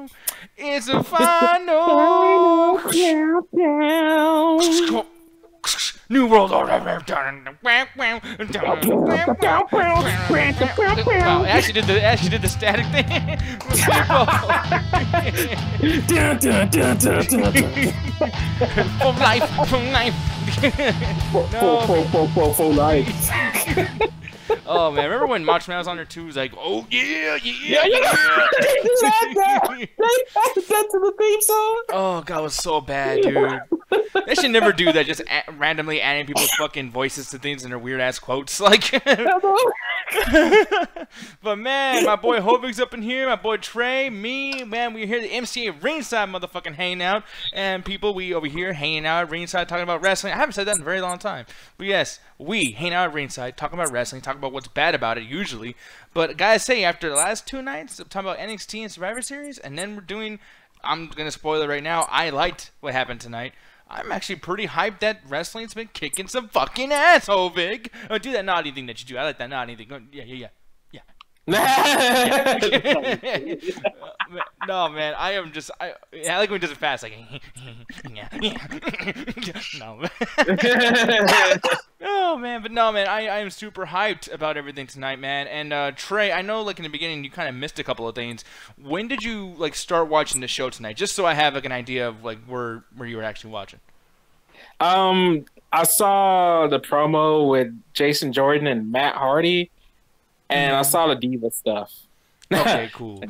final. It's a final countdown. New World Order. Wow, it actually did the static thing. For life. For life. Oh man, remember when Macho Man was on there too? He was like, "Oh yeah." They added that to the theme song. Oh god, it was so bad, dude. They should never do that. Just randomly adding people's fucking voices to things in their weird ass quotes, like. But man, my boy Hovig's up in here. My boy Trey, me, man, we're here. The MCA Ringside motherfucking hanging out, and people, we over here hanging out at ringside talking about wrestling. I haven't said that in a very long time, but yes, we hang out at ringside talking about wrestling, talking about what's bad about it usually. But gotta say, after the last 2 nights, talking about NXT and Survivor Series, and then we're doing, I'm gonna spoil it right now. I liked what happened tonight. I'm actually pretty hyped that wrestling's been kicking some fucking ass, Hovig. Oh, do that nodding thing that you do. I like that nodding thing. Yeah. No, man, I am just, I like when he does it fast, like, no. Oh, man, but no, man, I am super hyped about everything tonight, man. And, Trey, I know, like, in the beginning, you kind of missed a couple of things. When did you, like, start watching the show tonight? Just so I have, like, an idea of, like, where you were actually watching. I saw the promo with Jason Jordan and Matt Hardy, and I saw the Diva stuff. Okay, cool.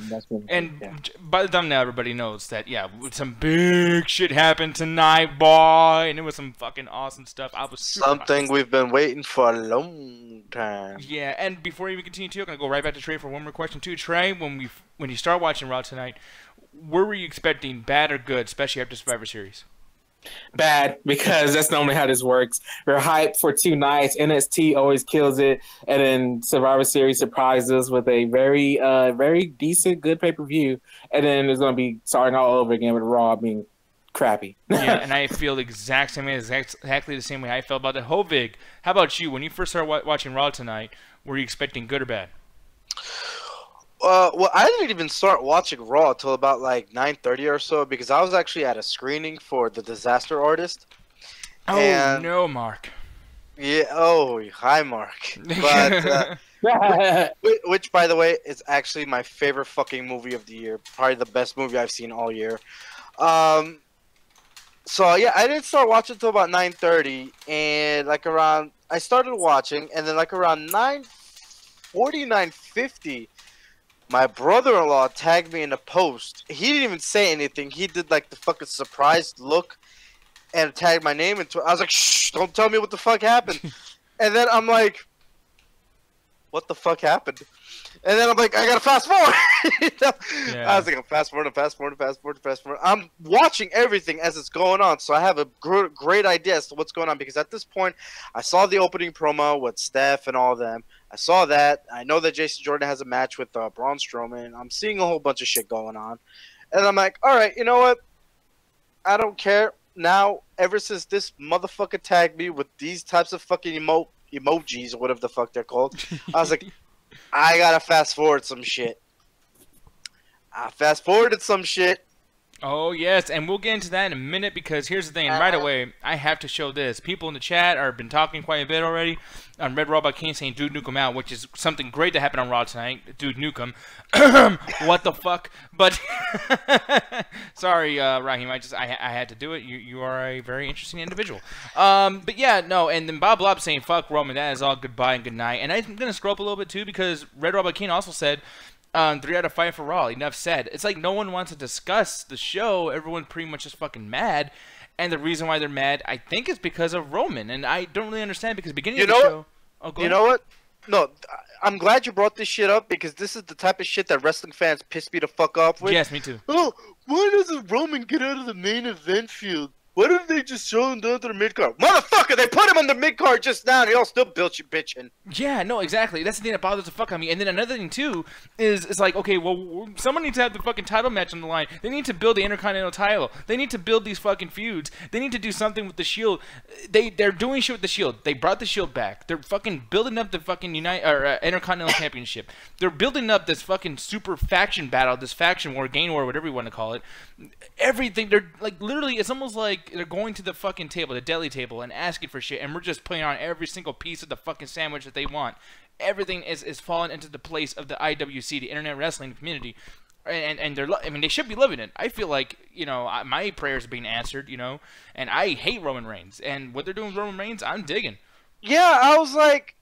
And by the thumbnail, everybody knows that, yeah, some big shit happened tonight, boy, and it was some fucking awesome stuff. I was something we've been waiting for a long time. Yeah, and before we even continue, too, I'm gonna go right back to Trey for one more question too. Trey, when you start watching Raw tonight, where were you expecting, bad or good, especially after Survivor Series? Bad, because that's normally how this works. We're hyped for 2 nights. NXT always kills it, and then Survivor Series surprises us with a very decent, good pay-per-view, and then it's going to be starting all over again with Raw being crappy. Yeah, and I feel the exact same way, exactly the same way I felt about the Hovig. How about you? When you first started watching Raw tonight, were you expecting good or bad? Well, I didn't even start watching Raw until about like 9:30 or so, because I was actually at a screening for The Disaster Artist. Oh, no, Mark. Yeah, oh, hi, Mark. But, which, by the way, is actually my favorite fucking movie of the year. Probably the best movie I've seen all year. So, yeah, I didn't start watching until about 9:30, and like around, I started watching, and then like around 9:40, 9:50, my brother-in-law tagged me in a post. He didn't even say anything. He did like the fucking surprised look and tagged my name into it. I was like, shh, don't tell me what the fuck happened. And then I'm like, what the fuck happened? And then I'm like, I gotta fast forward. Yeah. I was like, I'm fast forward. I'm watching everything as it's going on, so I have a great idea as to what's going on, because at this point, I saw the opening promo with Steph and all of them. I saw that. I know that Jason Jordan has a match with Braun Strowman. I'm seeing a whole bunch of shit going on. And I'm like, all right, you know what? I don't care. Now, ever since this motherfucker tagged me with these types of fucking emojis or whatever the fuck they're called, I was like, I gotta fast forward some shit. I fast forwarded some shit. Oh, yes, and we'll get into that in a minute, because here's the thing. Right away, I have to show this. People in the chat have been talking quite a bit already on Red Raw by Kane saying, dude, nuke him out, which is something great to happen on Raw tonight. Dude, nuke him. What the fuck? But, sorry, Raheem, I had to do it. You are a very interesting individual. But, yeah, no, and then Bob Blob saying, fuck Roman, that is all goodbye and good night. And I'm going to scroll up a little bit, too, because Red Raw by Kane also said, 3 out of 5 for Raw. Enough said. It's like no one wants to discuss the show. Everyone's pretty much just fucking mad. And the reason why they're mad, I think, is because of Roman. And I don't really understand, because beginning of the show... Oh, you know what? No, I'm glad you brought this shit up, because this is the type of shit that wrestling fans piss me the fuck off with. Yes, me too. Oh, why doesn't Roman get out of the main event field? Why didn't they just show him down to the mid card? Motherfucker, they put him on the mid card just now, and y'all still built you bitching. Yeah, no, exactly. That's the thing that bothers the fuck out of me. And then another thing too is it's like, okay, well, someone needs to have the fucking title match on the line. They need to build the Intercontinental title. They need to build these fucking feuds. They need to do something with the Shield. They're doing shit with the Shield. They brought the Shield back. They're fucking building up the fucking Intercontinental Championship. They're building up this fucking super faction battle, this faction war, gang war, whatever you want to call it. Everything. They're like literally. It's almost like they're going to the fucking table, the deli table, and asking for shit, and we're just putting on every single piece of the fucking sandwich that they want. Everything is falling into the place of the IWC, the Internet Wrestling Community, and they're, I mean, they should be living it. I feel like, you know, my prayers are being answered, you know, and I hate Roman Reigns, and what they're doing with Roman Reigns, I'm digging. Yeah, I was like,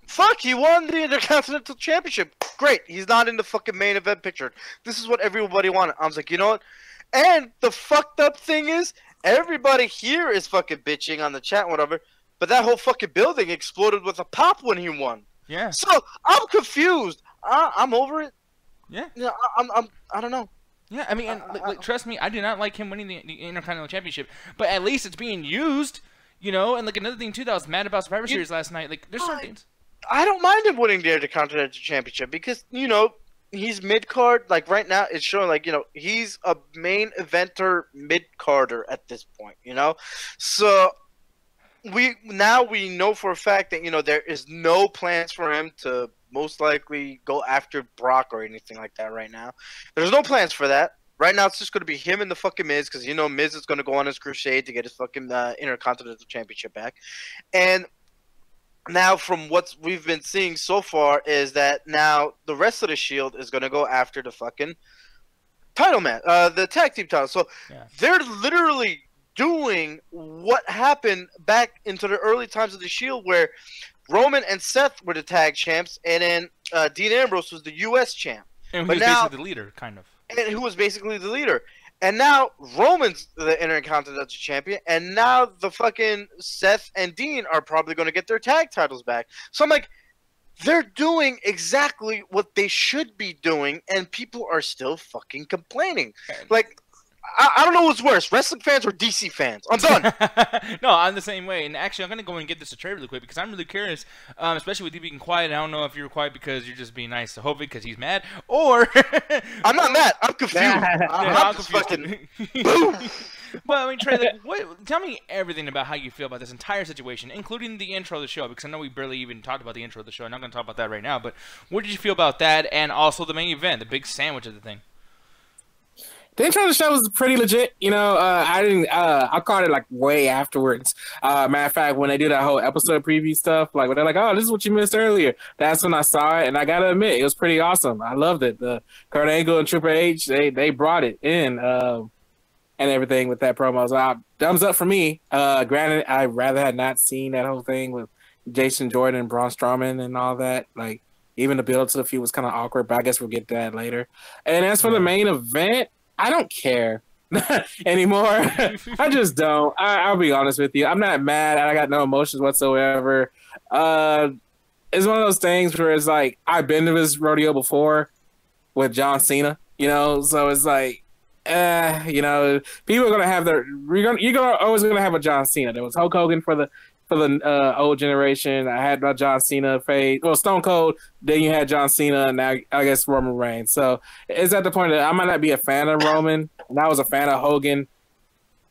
fuck, he won the Intercontinental Championship. Great, he's not in the fucking main event picture. This is what everybody wanted. I was like, you know what? And the fucked up thing is, everybody here is fucking bitching on the chat, whatever. But that whole fucking building exploded with a pop when he won. Yeah. So I'm confused. I'm over it. Yeah. Yeah. I don't know. Yeah. I mean, and, like, trust me, I do not like him winning the Intercontinental Championship, but at least it's being used, you know. And like another thing too that I was mad about Survivor Series last night. Like, there's some things. I don't mind him winning the Intercontinental Championship because, you know, he's mid card. Like right now, it's showing like, you know, he's a main eventer mid carder at this point. You know, so we know for a fact that, you know, there is no plans for him to most likely go after Brock or anything like that right now. There's no plans for that. Right now, it's just going to be him and the fucking Miz because, you know, Miz is going to go on his crusade to get his fucking Intercontinental Championship back. And now, from what we've been seeing so far is that now the rest of the Shield is going to go after the fucking title match, the tag team title. So they're literally doing what happened back into the early times of the Shield, where Roman and Seth were the tag champs, and then Dean Ambrose was the U.S. champ. And who was basically the leader, kind of. And who was basically the leader. And now Roman's the Intercontinental Champion, and now the fucking Seth and Dean are probably going to get their tag titles back. So I'm like, they're doing exactly what they should be doing, and people are still fucking complaining. Like, I don't know what's worse, wrestling fans or DC fans. I'm done. No, I'm the same way. And actually, I'm going to go and get this a trade really quick because I'm really curious, especially with you being quiet. I don't know if you're quiet because you're just being nice to Hobie because he's mad, or... I'm not mad. I'm confused. I'm confused. Fucking... But, I mean, Trey, like, tell me everything about how you feel about this entire situation, including the intro of the show, because I know we barely even talked about the intro of the show. I'm not going to talk about that right now, but what did you feel about that and also the main event, the big sandwich of the thing? The intro of the show was pretty legit. You know, I caught it like way afterwards. Matter of fact, when they do that whole episode preview stuff, like when they're like, "Oh, this is what you missed earlier," that's when I saw it, and I gotta admit, it was pretty awesome. I loved it. The Kurt Angle and Triple H, they brought it in, and everything with that promo. So thumbs up for me. Granted, I rather had not seen that whole thing with Jason Jordan and Braun Strowman and all that. Like, even the build to the feud was kind of awkward, but I guess we'll get to that later. And as for the main event, I don't care anymore. I just don't. I'll be honest with you. I'm not mad. I got no emotions whatsoever. It's one of those things where it's like, I've been to this rodeo before with John Cena, you know, so it's like, you know, people are gonna have their. You're always gonna have a John Cena. There was Hulk Hogan for the old generation. I had my John Cena fade. Well, Stone Cold. Then you had John Cena, and now I guess Roman Reigns. So it's at the point that I might not be a fan of Roman, and I was a fan of Hogan,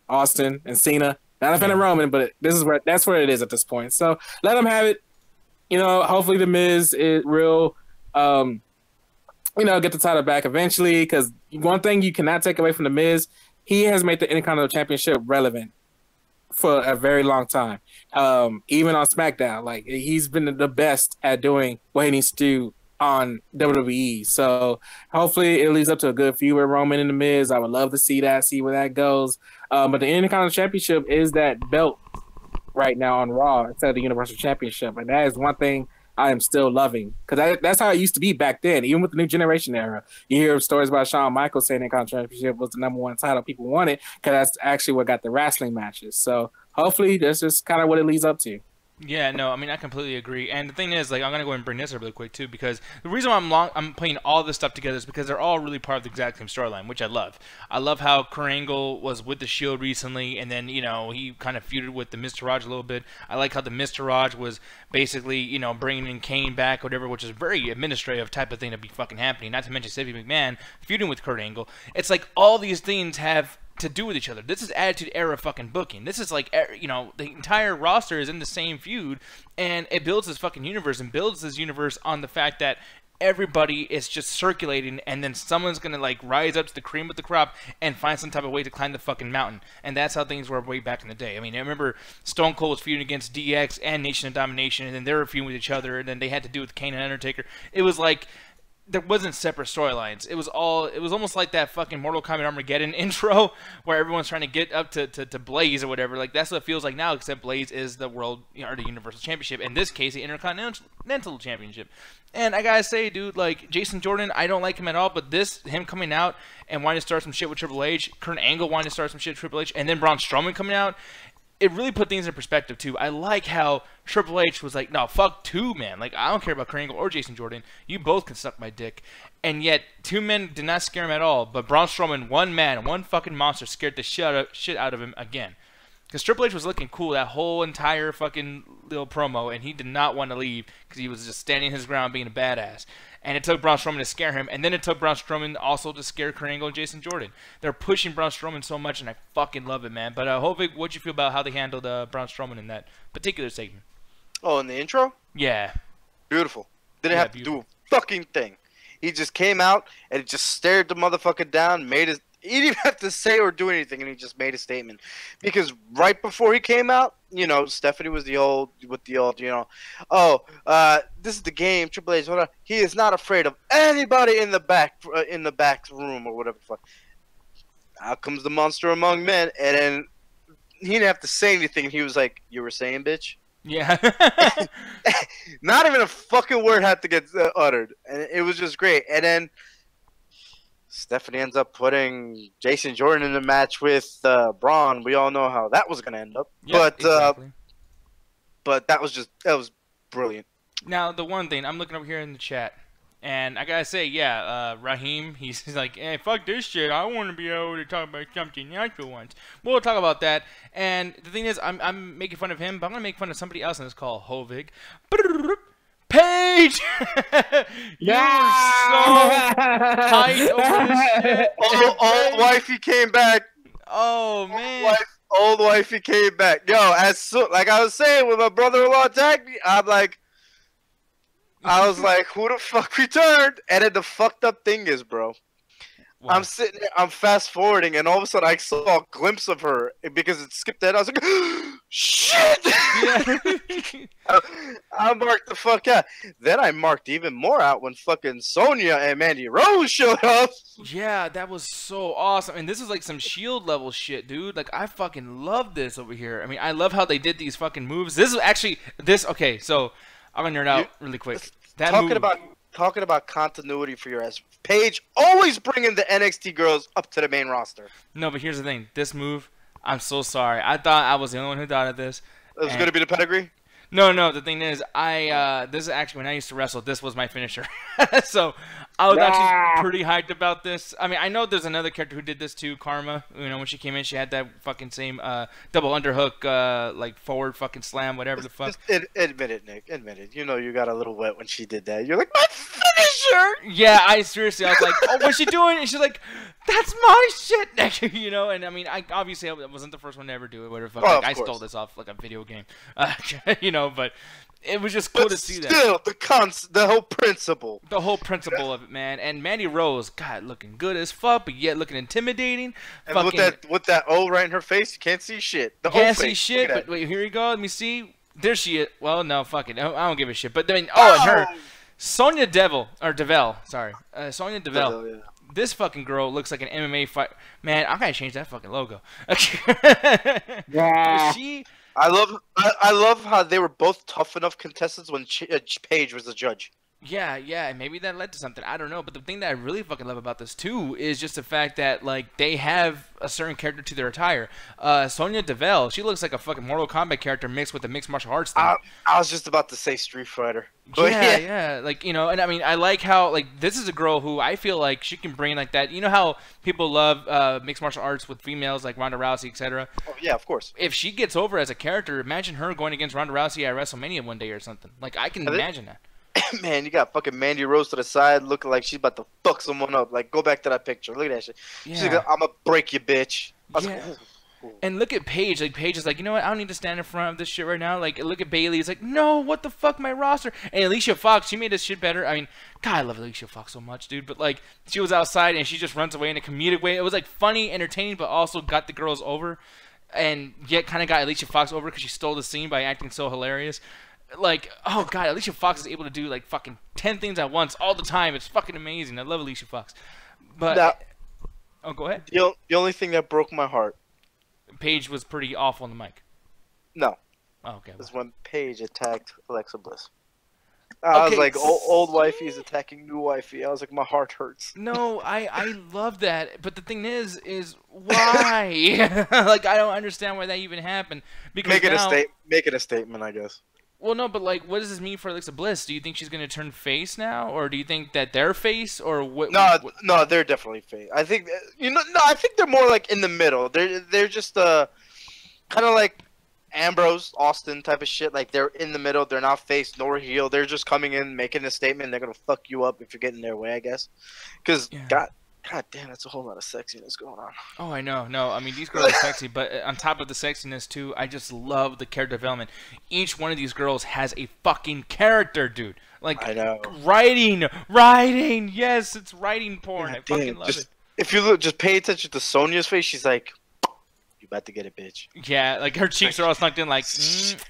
Austin, and Cena. Not a fan of Roman, but that's where it is at this point. So let them have it. You know, hopefully the Miz is real. You know, get the title back eventually. Because one thing you cannot take away from the Miz, he has made the Intercontinental Championship relevant for a very long time. Even on SmackDown, like, he's been the best at doing what he needs to do on WWE. So hopefully it leads up to a good feud with Roman and the Miz. I would love to see that, see where that goes. But the Intercontinental Championship is that belt right now on Raw instead of the Universal Championship, and that is one thing I am still loving, because that's how it used to be back then. Even with the new generation era, you hear stories about Shawn Michaels saying the Intercontinental Championship was the #1 title people wanted, because that's actually what got the wrestling matches. So hopefully that's just kind of what it leads up to. Yeah, no, I mean, I completely agree. And the thing is, like, I'm gonna go and bring this up really quick too, because the reason why I'm putting all this stuff together is because they're all really part of the exact same storyline, which I love. I love how Kurt Angle was with the Shield recently, and then he kind of feuded with the Mr. Raj a little bit. I like how the Mr. Raj was basically bringing in Kane back, or whatever, which is a very administrative type of thing to be fucking happening. Not to mention Stephanie McMahon feuding with Kurt Angle. It's like all these things have to do with each other. This is Attitude Era fucking booking. This is like, the entire roster is in the same feud, and it builds this fucking universe and builds this universe on the fact that everybody is just circulating, and then someone's gonna like rise up to the cream of the crop and find some type of way to climb the fucking mountain. And that's how things were way back in the day. I mean, I remember Stone Cold was feuding against DX and Nation of Domination, and then they were feuding with each other, and then they had to do with Kane and Undertaker. It was like there wasn't separate storylines. It was almost like that fucking Mortal Kombat Armageddon intro where everyone's trying to get up to Blaze or whatever. Like, that's what it feels like now, except Blaze is the world, or the Universal Championship. In this case, the Intercontinental Championship. And I gotta say, dude, like, Jason Jordan, I don't like him at all, but him coming out and wanting to start some shit with Triple H, Kurt Angle wanting to start some shit with Triple H, and then Braun Strowman coming out, it really put things in perspective, too. I like how Triple H was like, no, fuck two, man. Like, I don't care about Kurt Angle or Jason Jordan. You both can suck my dick. And yet, two men did not scare him at all. But Braun Strowman, one man, one fucking monster, scared the shit out of him again. Because Triple H was looking cool that whole entire fucking little promo, and he did not want to leave because he was just standing his ground being a badass. And it took Braun Strowman to scare him, and then it took Braun Strowman also to scare Kurt Angle and Jason Jordan. They're pushing Braun Strowman so much, and I fucking love it, man. But Hovig, what'd you feel about how they handled Braun Strowman in that particular segment? Oh, in the intro? Yeah. Beautiful. Didn't have to do a fucking thing. He just came out and he just stared the motherfucker down, he didn't even have to say or do anything, and he just made a statement. Because right before he came out, Stephanie was this is the game, Triple H, he is not afraid of anybody in the back room or whatever the fuck. Out comes the monster among men, and then he didn't have to say anything. He was like, "You were saying, bitch?" Yeah. Not even a fucking word had to get uttered, and it was just great. And then Stephanie ends up putting Jason Jordan in the match with Braun. We all know how that was going to end up. Yep, exactly. But that was brilliant. Now, the one thing, I'm looking over here in the chat, and I got to say, Raheem, he's like, hey, fuck this shit. I want to be able to talk about something natural once. We'll talk about that. And the thing is, I'm making fun of him, but I'm going to make fun of somebody else in this call, Hovig. Paige! You were so hyped over this shit. Old wifey came back. Oh, man. Old wifey came back. Yo, like I was saying, when my brother-in-law attacked me, I was like, who the fuck returned? And then the fucked up thing is, bro, wow. I'm sitting there, I'm fast forwarding, and all of a sudden I saw a glimpse of her because it skipped that. I was like, shit! Yeah. I marked the fuck out. Then I marked even more out when fucking Sonya and Mandy Rose showed up. Yeah, that was so awesome. And this is like some Shield level shit, dude. Like, I fucking love this over here. I mean, I love how they did these fucking moves. This is actually okay. So I'm gonna nerd out really quick. Talking about continuity for your ass. Paige always bringing the NXT girls up to the main roster. No, but here's the thing. This move, I'm so sorry. I thought I was the only one who thought of this. It was going to be the pedigree? No. The thing is, this is actually when I used to wrestle. This was my finisher. So I was actually pretty hyped about this. I mean, I know there's another character who did this too, Karma. When she came in, she had that fucking same double underhook, like forward fucking slam, whatever the fuck. Just admit it, Nick. Admit it. You got a little wet when she did that. You're like, my finisher. Yeah, I was like, oh, what's she doing? And she's like, that's my shit, Nick. And I mean, I wasn't the first one to ever do it. Whatever. Fuck, like, I stole this off like a video game. But it was just cool to see that. Still, the whole principle. The whole principle of it, man. And Mandy Rose, God, looking good as fuck, but yet looking intimidating. And with that O right in her face, you can't see shit. Can't see shit, but wait, here you go. Let me see. There she is. Well, no, fuck it. I don't give a shit. But then, and her. Sonya Deville. Sorry. Sonya Deville. Yeah. This fucking girl looks like an MMA fight. Man, I gotta change that fucking logo. Yeah. I love how they were both tough enough contestants when Paige was the judge. Yeah, and maybe that led to something. I don't know. But the thing that I really fucking love about this too is just the fact that like they have a certain character to their attire. Sonya Deville, she looks like a fucking Mortal Kombat character mixed with a mixed martial arts thing. I was just about to say Street Fighter. But yeah, like, you know, and I mean, I like how like this is a girl who I feel like she can bring like that. You know how people love mixed martial arts with females like Ronda Rousey, etc. Oh yeah, of course. If she gets over as a character, imagine her going against Ronda Rousey at WrestleMania one day or something. Like I can imagine that. Man, you got fucking Mandy Rose to the side looking like she's about to fuck someone up. Like, go back to that picture. Look at that shit. Yeah. She's like, I'm gonna break you, bitch. Yeah. And look at Paige. Like, Paige is like, you know what? I don't need to stand in front of this shit right now. Like, look at Bailey. It's like, no, what the fuck, my roster? And Alicia Fox, she made this shit better. I mean, God, I love Alicia Fox so much, dude. But, like, she was outside and she just runs away in a comedic way. It was, like, funny, entertaining, but also got the girls over. And yet kind of got Alicia Fox over because she stole the scene by acting so hilarious. Like, oh god, Alicia Fox is able to do like fucking 10 things at once all the time. It's fucking amazing. I love Alicia Fox. But now, oh, go ahead. The only thing that broke my heart. Paige was pretty awful on the mic. No. Oh, okay. Was when Paige attacked Alexa Bliss. I was like, old wifey is attacking new wifey. I was like, my heart hurts. No, I love that. But the thing is why? Like, I don't understand why that even happened. Because make it a statement, I guess. Well, no, but like, what does this mean for Alexa Bliss? Do you think she's gonna turn face now, or do you think that they're face, or what? No, they're definitely face. I think I think they're more like in the middle. They're just kind of like Ambrose, Austin type of shit. Like they're in the middle. They're not face nor heel. They're just coming in, making a statement. They're gonna fuck you up if you're getting their way, I guess. Because God damn, that's a whole lot of sexiness going on. Oh, I know. No, I mean, these girls are sexy, but on top of the sexiness, too, I just love the character development. Each one of these girls has a fucking character, dude. Like, I know. Writing. Yes, it's writing porn. I fucking love it. If you look, just pay attention to Sonya's face. She's like, you about to get it, bitch. Yeah, like her cheeks are all sunk in like,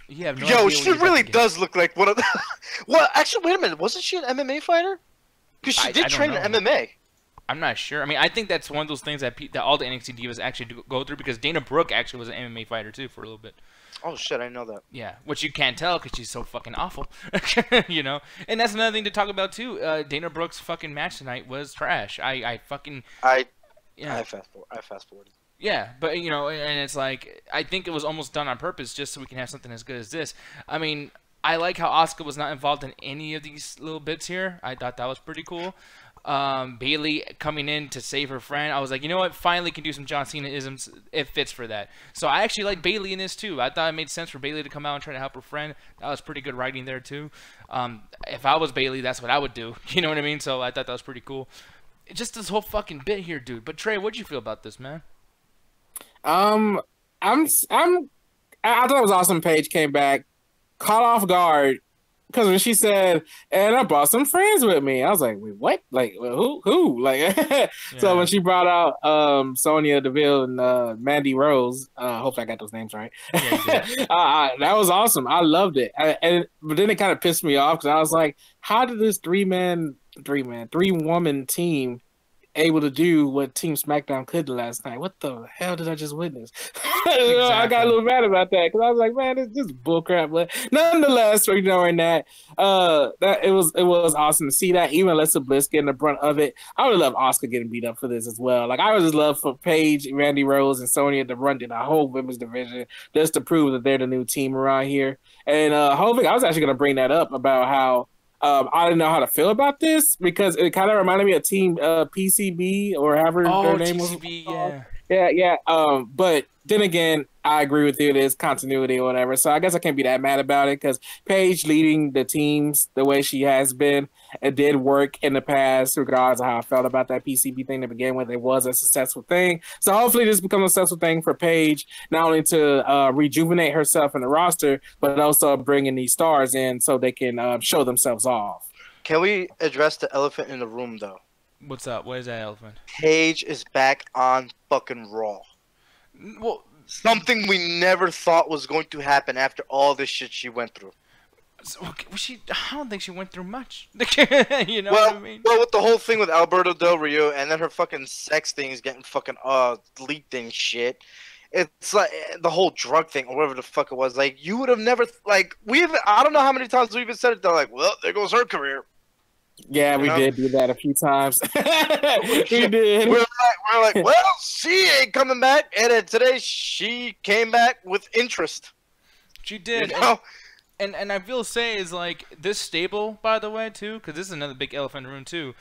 you have no idea. Yo, she really does look like one of the... Well, actually, wait a minute. Wasn't she an MMA fighter? Because she did train in MMA. I'm not sure. I mean, I think that's one of those things that all the NXT divas actually do go through because Dana Brooke actually was an MMA fighter too for a little bit. Oh shit, I know that. Yeah, which you can't tell because she's so fucking awful, you know. And that's another thing to talk about too. Dana Brooke's fucking match tonight was trash. I fast forwarded. Yeah, but you know, and it's like I think it was almost done on purpose just so we can have something as good as this. I mean, I like how Asuka was not involved in any of these little bits here. I thought that was pretty cool. Bailey coming in to save her friend. I was like, you know what? Finally can do some John Cena-isms. It fits for that. So I actually like Bailey in this too. I thought it made sense for Bailey to come out and try to help her friend. That was pretty good writing there too. If I was Bailey, that's what I would do. You know what I mean? So I thought that was pretty cool. Just this whole fucking bit here, dude. But Trey, what'd you feel about this, man? I thought it was awesome. Paige came back, caught off guard. Because when she said, and I brought some friends with me, I was like, wait, what? Like, who? Like, yeah. So when she brought out Sonya Deville and Mandy Rose, hopefully I got those names right. Yeah, that was awesome. I loved it. But then it kind of pissed me off because I was like, how did this three-woman team able to do what Team SmackDown could last night? What the hell did I just witness? Exactly. I got a little mad about that because I was like, man, this is bullcrap. But nonetheless, ignoring that, it was awesome to see that. Even Alexa Bliss getting the brunt of it. I would love Asuka getting beat up for this as well. Like I would just love for Paige, Mandy Rose, and Sonya to run to the whole women's division just to prove that they're the new team around here. And hopefully, I was actually going to bring that up about how. I didn't know how to feel about this because it kind of reminded me of Team PCB or however their name was. Yeah. But then again, I agree with you. It is continuity or whatever. So I guess I can't be that mad about it because Paige leading the teams the way she has been, it did work in the past, regardless of how I felt about that PCB thing to begin with. It was a successful thing. So hopefully this becomes a successful thing for Paige, not only to rejuvenate herself in the roster, but also bringing these stars in so they can show themselves off. Can we address the elephant in the room, though? What's up? What is that elephant? Paige is back on fucking Raw. Well, something we never thought was going to happen after all this shit she went through. I don't think she went through much. You know what I mean? Well, with the whole thing with Alberto Del Rio and then her fucking sex thing is getting fucking leaked and shit. It's like the whole drug thing or whatever the fuck it was. Like you would have never I don't know how many times we even said it. They're like, well, there goes her career. Yeah, we did do that a few times. We did. We're like, well, she ain't coming back, and then today she came back with interest. She did. You know? And I will say is like this stable, by the way, too, because this is another big elephant in the room too.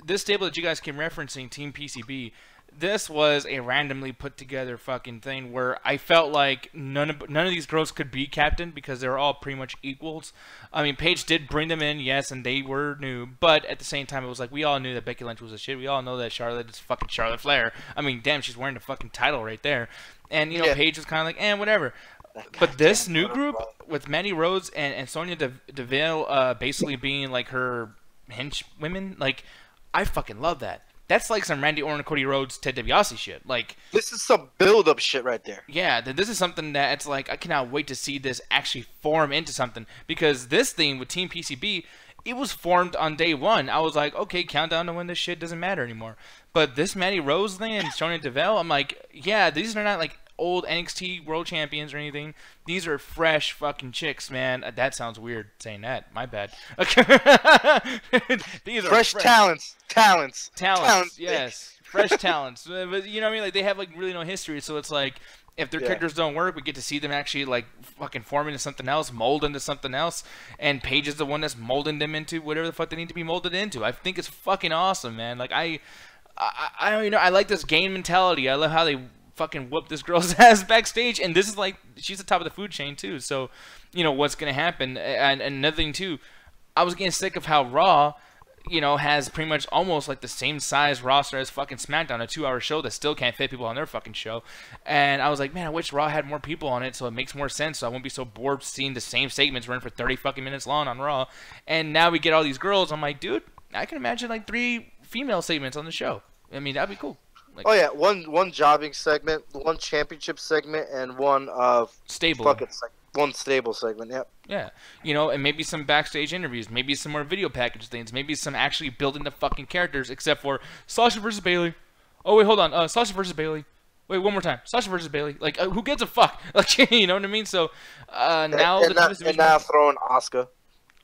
This stable that you guys keep referencing, Team PCB, this was a randomly put together fucking thing where I felt like none of these girls could be captain because they were all pretty much equals. I mean, Paige did bring them in, yes, and they were new, but at the same time, it was like we all knew that Becky Lynch was a shit. We all know that Charlotte is fucking Charlotte Flair. I mean, damn, she's wearing the fucking title right there, and you know, Paige was kind of like, whatever. But this new group with Mandy Rose and Sonya Deville basically being like her hench women, like I fucking love that. That's like some Randy Orton, Cody Rhodes, Ted DiBiase shit. Like this is some build-up shit right there. Yeah, this is something that it's like I cannot wait to see this actually form into something because this thing with Team PCB, it was formed on day one. I was like, okay, countdown to when this shit doesn't matter anymore. But this Mandy Rose thing and Sonya Deville, I'm like, yeah, these are not like old NXT world champions or anything. These are fresh fucking chicks, man. That sounds weird saying that. My bad. These are fresh talents. Talents. Yes, fresh talents. But you know what I mean? Like they have like really no history, so it's like if their characters don't work, we get to see them actually like fucking form into something else, mold into something else. And Paige is the one that's molding them into whatever the fuck they need to be molded into. I think it's fucking awesome, man. Like I like this game mentality. I love how they fucking whoop this girl's ass backstage, and this is like she's the top of the food chain too, so you know what's gonna happen. And another thing too, I was getting sick of how Raw, you know, has pretty much almost like the same size roster as fucking SmackDown, a 2-hour show that still can't fit people on their fucking show. And I was like, man, I wish Raw had more people on it so it makes more sense, so I won't be so bored seeing the same segments run for 30 fucking minutes long on Raw. And now we get all these girls. I'm like, dude, I can imagine like 3 female segments on the show. I mean, that'd be cool. Like, oh yeah, one jobbing segment, one championship segment, and one stable. One stable segment. Yep. Yeah, you know, and maybe some backstage interviews, maybe some more video package things, maybe some actually building the fucking characters, except for Sasha versus Bayley. Oh wait, hold on, Sasha versus Bayley. Wait, one more time, Sasha versus Bayley. Like, who gives a fuck? Like, you know what I mean? So now and now throwing Asuka.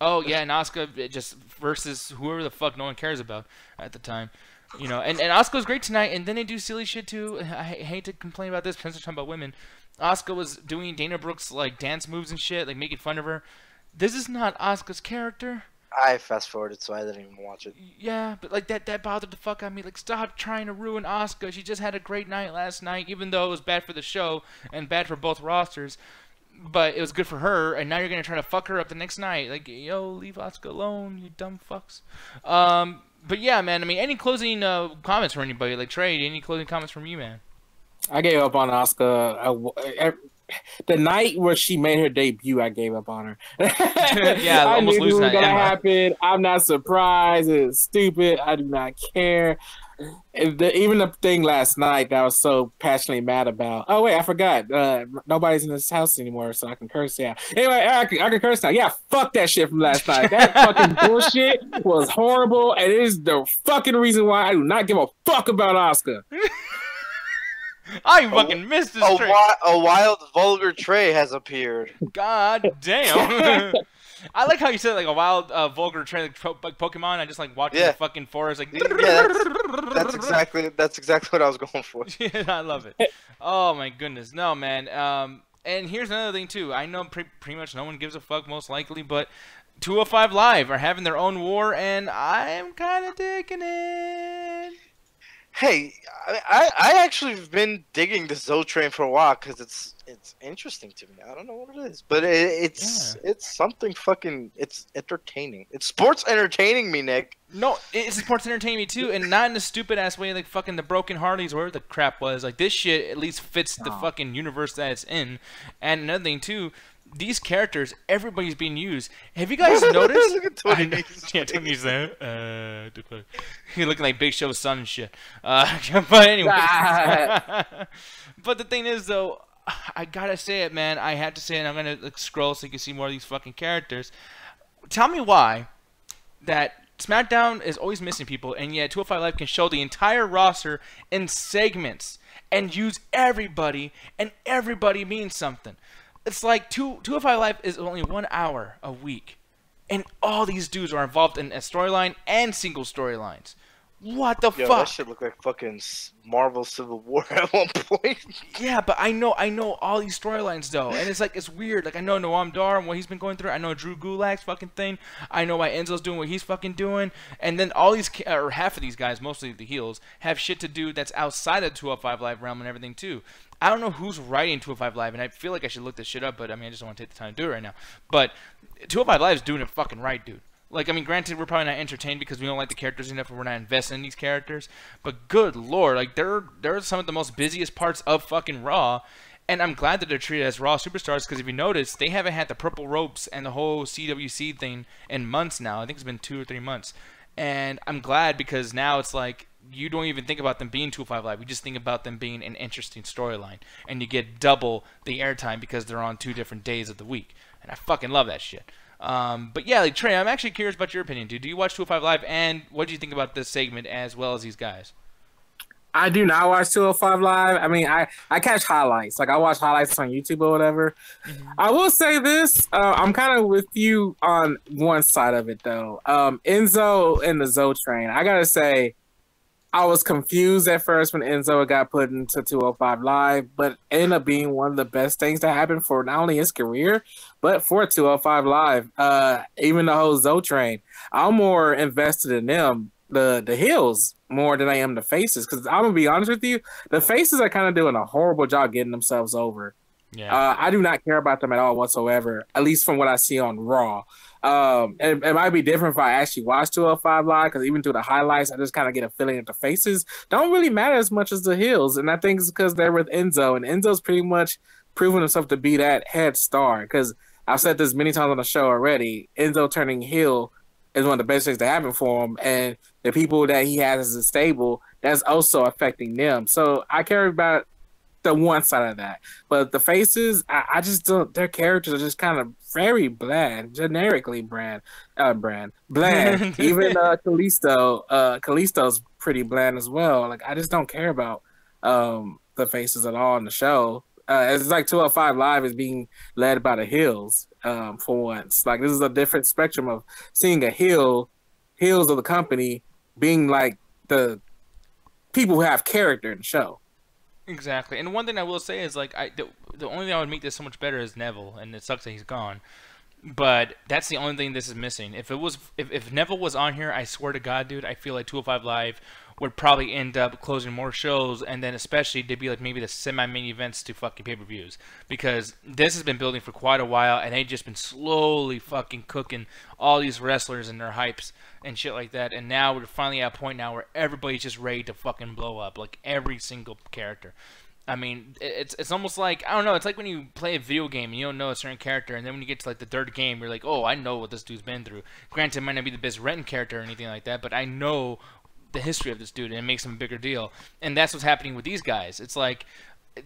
Oh yeah, and Asuka just versus whoever the fuck no one cares about at the time. You know, and Asuka's great tonight, and then they do silly shit too. I hate to complain about this, since we're talking about women. Asuka was doing Dana Brooke's like dance moves and shit, like making fun of her. This is not Asuka's character. I fast forwarded, so I didn't even watch it. Yeah, but like that bothered the fuck out of me. Like, stop trying to ruin Asuka. She just had a great night last night, even though it was bad for the show and bad for both rosters. But it was good for her, and now you're gonna try to fuck her up the next night. Like, yo, leave Asuka alone, you dumb fucks. But yeah, man. I mean, any closing comments from anybody? Like Trey, any closing comments from you, man? I gave up on Asuka. The night where she made her debut, I gave up on her. Yeah, I almost knew losing it was that. gonna happen. I'm not surprised. It's stupid. I do not care. Even the thing last night that I was so passionately mad about. Oh wait, I forgot. Nobody's in this house anymore, so I can curse. Yeah. Anyway, I can curse now. Yeah, fuck that shit from last night. That fucking bullshit was horrible, and it is the fucking reason why I do not give a fuck about Asuka. I fucking missed this trick. A wild, vulgar Trey has appeared. God damn. I like how you said like a wild, vulgar Trey, like Pokemon. I just like walked in the fucking forest, like. Yeah, that's exactly what I was going for. Yeah, I love it. Oh my goodness, no man. And here's another thing too. I know pretty much no one gives a fuck, most likely, but 205 Live are having their own war, and I'm kind of digging it. Hey, I actually have been digging the Zoe train for a while because it's interesting to me. I don't know what it is, but it's something fucking. It's entertaining. It's sports entertaining me, Nick. No, it's sports entertaining me too, and not in a stupid ass way like fucking the Broken Harleys or whatever the crap was. Like this shit at least fits the fucking universe that it's in. And another thing too. These characters, everybody's being used. Have you guys noticed? Look at Tony. Tony's there. He's looking like Big Show's son and shit. But anyway. But the thing is, though, I gotta say it, man. I have to say it. I'm gonna scroll so you can see more of these fucking characters. Tell me why that SmackDown is always missing people, and yet 205 Live can show the entire roster in segments and use everybody, and everybody means something. It's like 205 Live is only 1 hour a week, and all these dudes are involved in a storyline and single storylines. What the Yo, fuck? that shit looked like fucking Marvel Civil War at one point. Yeah, but I know all these storylines though, and it's like it's weird. Like I know Noam Dar and what he's been going through. I know Drew Gulak's fucking thing. I know why Enzo's doing what he's fucking doing, and then all these or half of these guys, mostly the heels, have shit to do that's outside of 205 Live realm and everything too. I don't know who's writing 205 Live, and I feel like I should look this shit up, but I mean I just don't want to take the time to do it right now. But 205 Live is doing it fucking right, dude. Like, I mean, granted, we're probably not entertained because we don't like the characters enough and we're not invested in these characters. But good lord, like, they're some of the most busiest parts of fucking Raw. And I'm glad that they're treated as Raw superstars because if you notice, they haven't had the purple ropes and the whole CWC thing in months now. I think it's been 2 or 3 months. And I'm glad because now it's like, you don't even think about them being 205 Live. You just think about them being an interesting storyline. And you get double the airtime because they're on 2 different days of the week. And I fucking love that shit. But yeah, like Trey, I'm actually curious about your opinion, dude. Do you watch 205 Live, and what do you think about this segment as well as these guys? I do not watch 205 Live. I mean, I catch highlights. Like, I watch highlights on YouTube or whatever. Mm-hmm. I will say this. I'm kind of with you on one side of it, though. Enzo and the Zoe train. I got to say, I was confused at first when Enzo got put into 205 Live, but it ended up being one of the best things to happen for not only his career, but for 205 Live. Even the whole Zoe train. I'm more invested in them, the heels, more than I am the faces. Because I'm going to be honest with you, the faces are kind of doing a horrible job getting themselves over. Yeah. I do not care about them at all whatsoever, at least from what I see on Raw. It might be different if I actually watch 205 Live, because even through the highlights, I just kind of get a feeling that the faces don't really matter as much as the heels. And I think it's because they're with Enzo, and Enzo's pretty much proven himself to be that head star. Because I've said this many times on the show already, Enzo turning heel is one of the best things to happen for him. And the people that he has as a stable, that's also affecting them. So I care about the one side of that, but the faces, I just don't. Their characters are just kind of very bland, generically bland. Even Kalisto's pretty bland as well. Like I just don't care about the faces at all in the show. It's like 205 Live is being led by the heels for once. Like this is a different spectrum of seeing a heels of the company being like the people who have character in the show. Exactly, and one thing I will say is like the only thing I would make this so much better is Neville, and it sucks that he's gone. But that's the only thing this is missing. If Neville was on here, I swear to God, dude, I feel like 205 Live would probably end up closing more shows, and then especially they'd be like maybe the semi-main events to fucking pay-per-views, because this has been building for quite a while, and they've just been slowly fucking cooking all these wrestlers and their hypes and shit like that, and now we're finally at a point now where everybody's just ready to fucking blow up, like every single character. I mean, it's almost like, I don't know, it's like when you play a video game and you don't know a certain character, and then when you get to like the third game, you're like, oh, I know what this dude's been through. Granted, it might not be the best written character or anything like that, but I know the history of this dude, and it makes him a bigger deal. And that's what's happening with these guys. It's like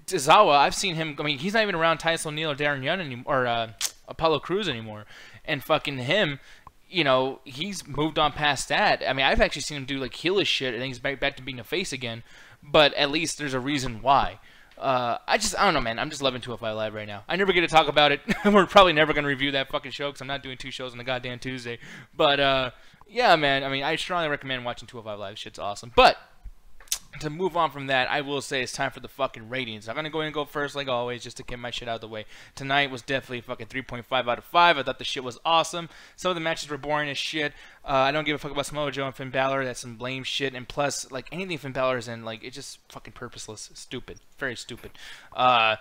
Tozawa, I've seen him. I mean, he's not even around Titus O'Neil or Darren Young anymore, or Apollo Crews anymore. And fucking him, you know, he's moved on past that. I mean, I've actually seen him do like heelish shit, and he's back to being a face again. But at least there's a reason why. I don't know, man. I'm just loving 205 Live right now. I never get to talk about it. We're probably never going to review that fucking show because I'm not doing 2 shows on the goddamn Tuesday. But, yeah, man. I mean, I strongly recommend watching 205 Live. Shit's awesome. But to move on from that, I will say it's time for the fucking ratings. I'm going to go ahead and go first, like always, just to get my shit out of the way. Tonight was definitely fucking 3.5 out of 5. I thought the shit was awesome. Some of the matches were boring as shit. I don't give a fuck about Samoa Joe and Finn Balor. That's some lame shit. And plus, like, anything Finn Balor's in, like, it's just fucking purposeless. Stupid. Very stupid. The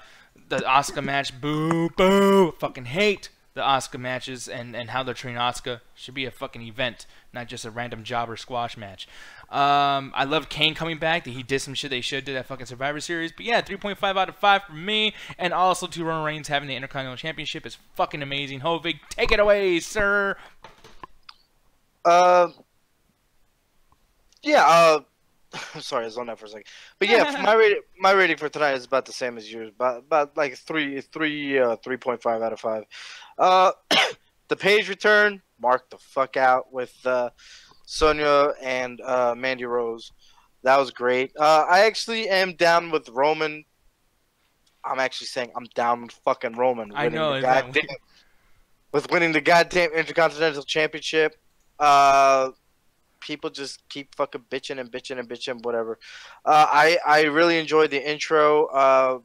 Asuka match, boo, boo. Fucking hate the Asuka matches and how they're treating Asuka. Should be a fucking event, not just a random jobber squash match. I love Kane coming back. He did some shit they should do that fucking Survivor Series. But yeah, 3.5 out of 5 for me. And also to Roman Reigns having the Intercontinental Championship is fucking amazing. Hovig, take it away, sir. Yeah, I'm sorry, I was on that for a second. But yeah, for my rating for tonight is about the same as yours, about like 3.5 out of 5. The Paige return, mark the fuck out with Sonya and Mandy Rose. That was great. I actually am down with Roman. I'm actually saying I'm down with fucking Roman. I know. with winning the goddamn Intercontinental Championship. People just keep fucking bitching and bitching and bitching, whatever. I really enjoyed the intro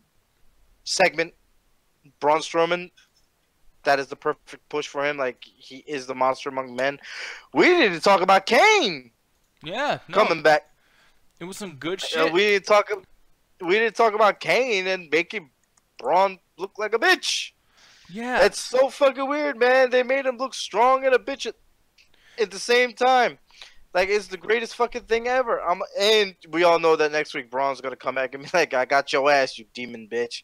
segment. Braun Strowman, that is the perfect push for him. Like, he is the monster among men. We need to talk about Kane. Yeah, no, Coming back. it was some good shit. We need to talk about Kane and making Braun look like a bitch. Yeah, It's so fucking weird, man. They made him look strong and a bitch at the same time. Like, it's the greatest fucking thing ever. And we all know that next week Braun's gonna come back and be like, "I got your ass, you demon bitch."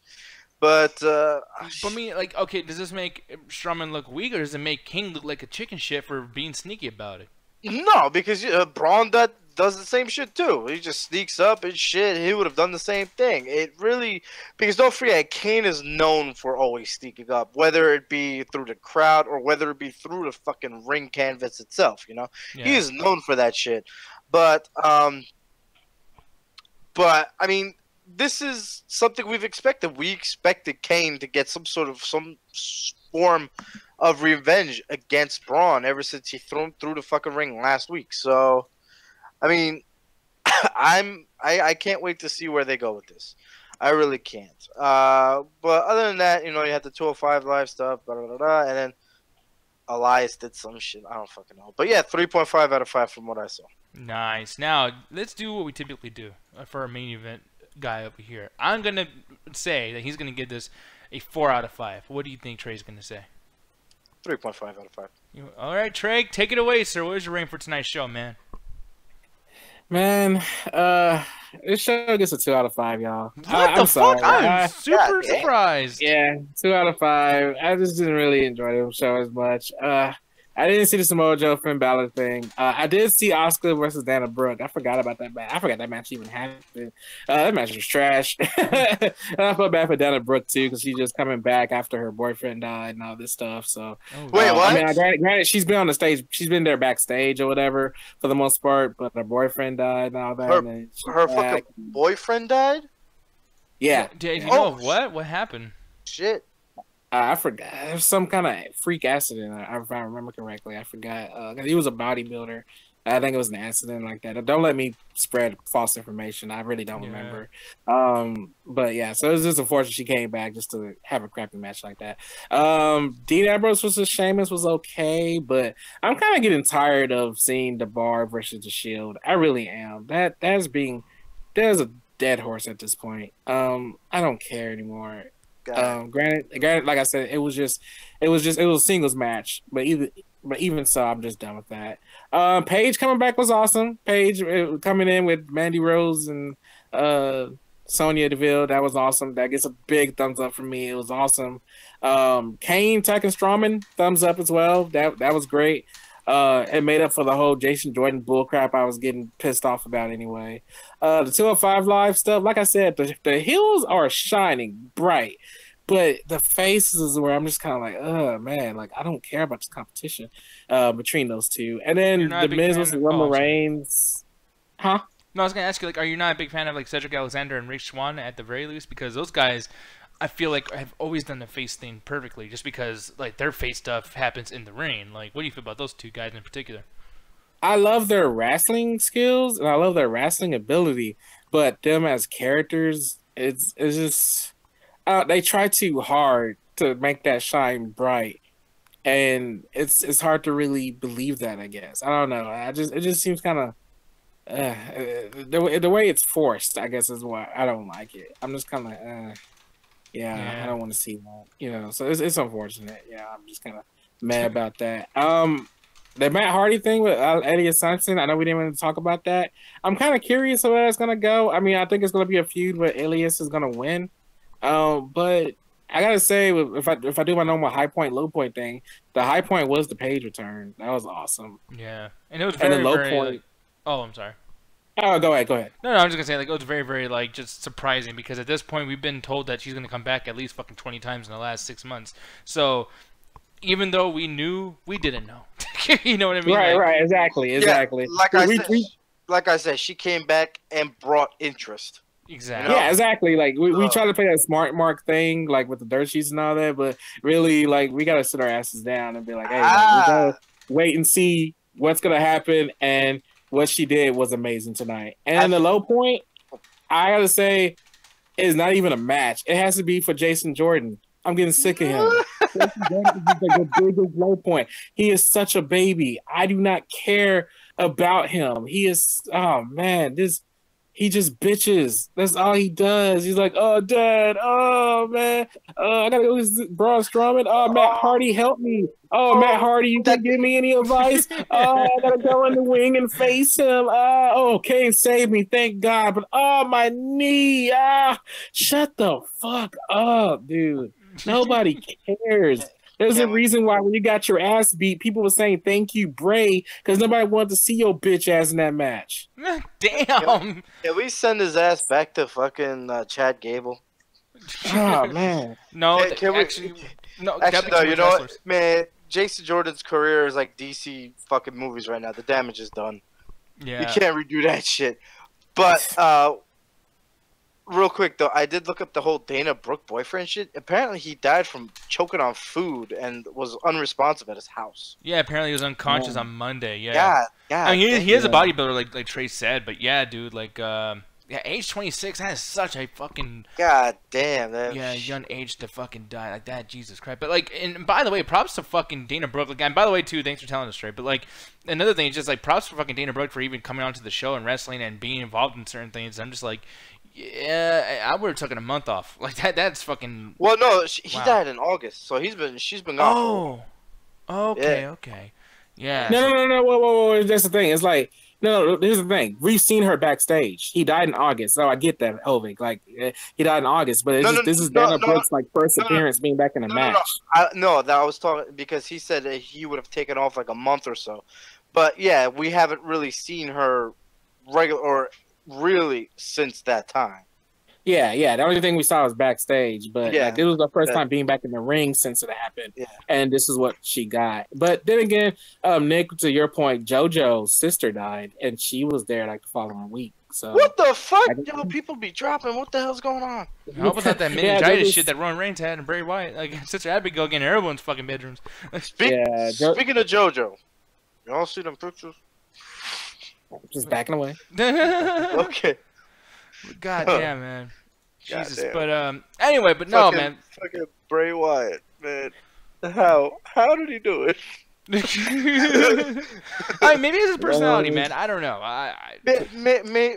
But for me, like, okay, does this make Strowman look weak, or does it make King look like a chicken shit for being sneaky about it? no, because Braun does the same shit too. He just sneaks up and shit. He would have done the same thing. It really, because don't forget, Kane is known for always sneaking up, whether it be through the crowd or whether it be through the fucking ring canvas itself. You know, Yeah. he is known for that shit. But I mean, this is something we've expected. We expected Kane to get some form of revenge against Braun ever since he threw him through the fucking ring last week. So, I mean, I can't wait to see where they go with this. I really can't. But other than that, you know, you had the 205 live stuff, blah, blah, blah, blah, and then Elias did some shit. I don't fucking know. But yeah, 3.5 out of 5 from what I saw. Nice. Now let's do what we typically do for our main event guy over here. I'm gonna say that he's gonna give this a 4 out of 5. What do you think Trey's gonna say? 3.5 out of 5. All right, Trey, take it away, sir. What is your rating for tonight's show, man? Man, this show gets a 2 out of 5, y'all. What I'm the fuck? sorry. I'm super yeah. surprised. Yeah, 2 out of 5. I just didn't really enjoy the show as much. I didn't see the Samoa Joe Finn Balor thing. I did see Asuka versus Dana Brooke. I forgot about that match. I forgot that match even happened. That match was trash. And I felt bad for Dana Brooke too, because she's just coming back after her boyfriend died and all this stuff. So Wait, what? I mean, granted, she's been on the stage. She's been there backstage or whatever for the most part, but her boyfriend died and all that. Her fucking boyfriend died? Yeah. Did you know what? What happened? Shit. I forgot. There was some kind of freak accident, if I remember correctly. I forgot. He was a bodybuilder. I think it was an accident like that. Don't let me spread false information. I really don't remember. But yeah, so it was just unfortunate she came back just to have a crappy match like that. Dean Ambrose versus Sheamus was okay, but I'm kind of getting tired of seeing the Bar versus the Shield. I really am. There's a dead horse at this point. I don't care anymore. Granted, like I said, it was a singles match, but even so, I'm just done with that. Paige coming back was awesome. Paige coming in with Mandy Rose and Sonya Deville, that was awesome. That gets a big thumbs up from me. It was awesome. Kane attacking Strowman, thumbs up as well. That was great. It made up for the whole Jason Jordan bullcrap I was getting pissed off about anyway. The 205 Live stuff, like I said, the heels are shining bright, but the faces is where I'm just kind of like, oh man, like I don't care about this competition between those two. And then the Miz versus Roman Reigns, huh? No, I was gonna ask you, like, are you not a big fan of like Cedric Alexander and Rich Swann at the very least? Because those guys, I feel like, have always done the face thing perfectly, just because like their face stuff happens in the ring. Like, what do you feel about those two guys in particular? I love their wrestling skills and I love their wrestling ability, but them as characters, it's just they try too hard to make that shine bright, and it's hard to really believe that. I guess I don't know. It just seems kind of the way it's forced. I guess is why I don't like it. I'm just kind of I don't want to see that. You know, so it's unfortunate. Yeah, I'm just kind of mad about that. The Matt Hardy thing with Eddie Simpson, I know we didn't want to talk about that. I'm kind of curious where that's going to go. I mean, I think it's going to be a feud where Elias is going to win. But I got to say, if I do my normal high point, low point thing, the high point was the Paige return. That was awesome. Yeah. And it was very, low very, point. like, oh, I'm sorry. Oh, go ahead. No, I'm just going to say, like, it was very, very, like, just surprising because at this point we've been told that she's going to come back at least fucking 20 times in the last 6 months. So even though we knew, we didn't know. You know what I mean? Right, exactly. Yeah, like I said, she came back and brought interest. Exactly. Yeah, exactly. Like we try to play that smart mark thing, like with the dirt sheets and all that, but really, like we gotta sit our asses down and be like, hey, like, we gotta wait and see what's gonna happen. And what she did was amazing tonight. And the low point, I gotta say, is not even a match. It has to be for Jason Jordan. I'm getting sick of him. Jason Jordan is like the biggest low point. He is such a baby. I do not care about him. He is, oh man, he just bitches. That's all he does. He's like, oh, Dad. Oh, man. I gotta go with Braun Strowman. Oh, Matt Hardy, help me. Oh, Matt Hardy, you can give me any advice? Oh, I gotta go in the wing and face him. Oh, Kane saved me. Thank God. But, oh, my knee. Shut the fuck up, dude. Nobody cares. There's a reason why when you got your ass beat, people were saying thank you, Bray, because nobody wanted to see your bitch ass in that match. Damn. Can we send his ass back to fucking Chad Gable? Oh man. No, actually, no. You know what, man? Jason Jordan's career is like DC fucking movies right now. The damage is done. Yeah. You can't redo that shit. But real quick though, I did look up the whole Dana Brooke boyfriend shit. Apparently, he died from choking on food and was unresponsive at his house. Yeah, apparently he was unconscious on Monday. Yeah. Yeah. I mean, he is a bodybuilder, like Trey said, but yeah, dude, like, yeah, age 26, that is such a fucking. God damn. That young age to fucking die like that, Jesus Christ. But like, and by the way, props to fucking Dana Brooke. Like, and by the way, too, thanks for telling us straight. But like, another thing is just like props for fucking Dana Brooke for even coming onto the show and wrestling and being involved in certain things. I'm just like. Yeah, I would have taken a month off. Like that's fucking. Well, no, he died in August, so she's been gone. Oh, okay, yeah. No. Whoa. That's the thing. It's like no. Here's the thing. We've seen her backstage. He died in August, so I get that, Hovig. Like he died in August, but this is Dana Brooke's like first appearance being back in the match. No, that I was talking because he said that he would have taken off like a month or so, but yeah, we haven't really seen her regular or. Really, since that time. Yeah. The only thing we saw was backstage, but like, it was the first time being back in the ring since it happened. Yeah. And this is what she got. But then again, Nick, to your point, JoJo's sister died, and she was there like the following week. So what the fuck? Yo, people be dropping. What the hell's going on? I hope it's not that meningitis shit that Roman Reigns had and Bray Wyatt. Like Sister Abigail getting everyone's fucking bedrooms. Speaking of JoJo, y'all see them pictures? Just backing away. Okay. God damn, man. Jesus. Damn. But anyway, but no, man. Fucking Bray Wyatt, man. How did he do it? I mean, maybe it's his personality, man. I don't know.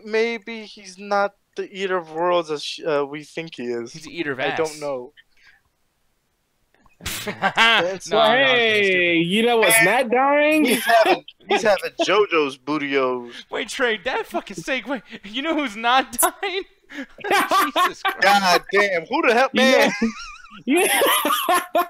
Maybe he's not the eater of worlds as we think he is. He's the eater of ass. I don't know. Hey, you know what's not dying? He's having JoJo's bootios. Wait, Trey, that fucking sake. Wait, you know who's not dying? Jesus Christ. God damn, who the hell, man? Yeah.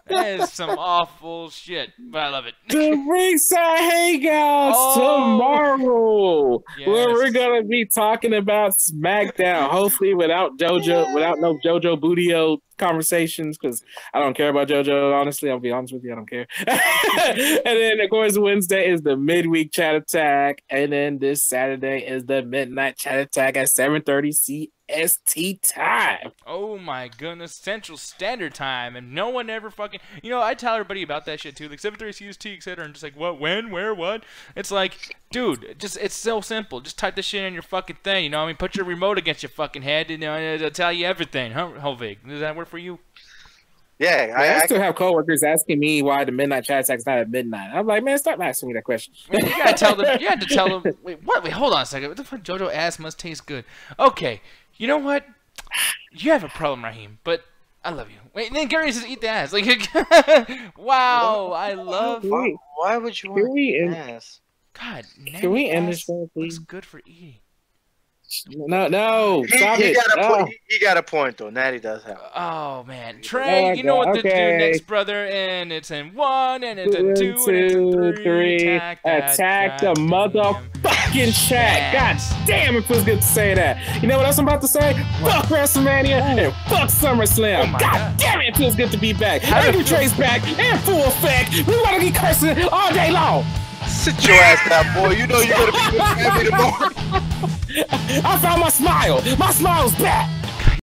That is some awful shit, but I love it. The Ringside Hangouts tomorrow, where we're gonna be talking about SmackDown. Hopefully, without no JoJo Bootio conversations, because I don't care about JoJo. Honestly, I'll be honest with you, I don't care. And then, of course, Wednesday is the midweek chat attack, and then this Saturday is the midnight chat attack at 7:30 CST time. Oh my goodness, Central Standard Time, and no one ever fucking. You know, I tell everybody about that shit too, like 7:30 CST, etc. And just like, what, when, where, what? It's like, dude, it's so simple. Just type this shit in your fucking thing. You know, what I mean, put your remote against your fucking head, and it'll tell you everything. Huh, Hovig? Does that work for you? Yeah, I still have coworkers asking me why the midnight chat attack is not at midnight. I'm like, man, stop asking me that question. You gotta tell them. You have to tell them. Wait, what? Wait, hold on a second. What the fuck? JoJo ass must taste good. Okay, you know what? You have a problem, Raheem, but I love you. Wait, and then Gary says, "Eat the ass." Like, wow, I love. Why would you want to eat ass? God, can we end this show, please? Looks good for eating. No, stop it. He got a point, though. Natty does have. Oh, man. Trey, you know what to do next, brother. And it's in 1, and it's in 2, and it's in 3. Attack the motherfucking chat. God damn, it feels good to say that. You know what else I'm about to say? Fuck WrestleMania and fuck SummerSlam. God damn it, feels good to be back. Angry Trey's back in full effect. We want to get cursing all day long. Sit your ass down, boy. You know you're going to be with me tomorrow. I found my smile. My smile's back.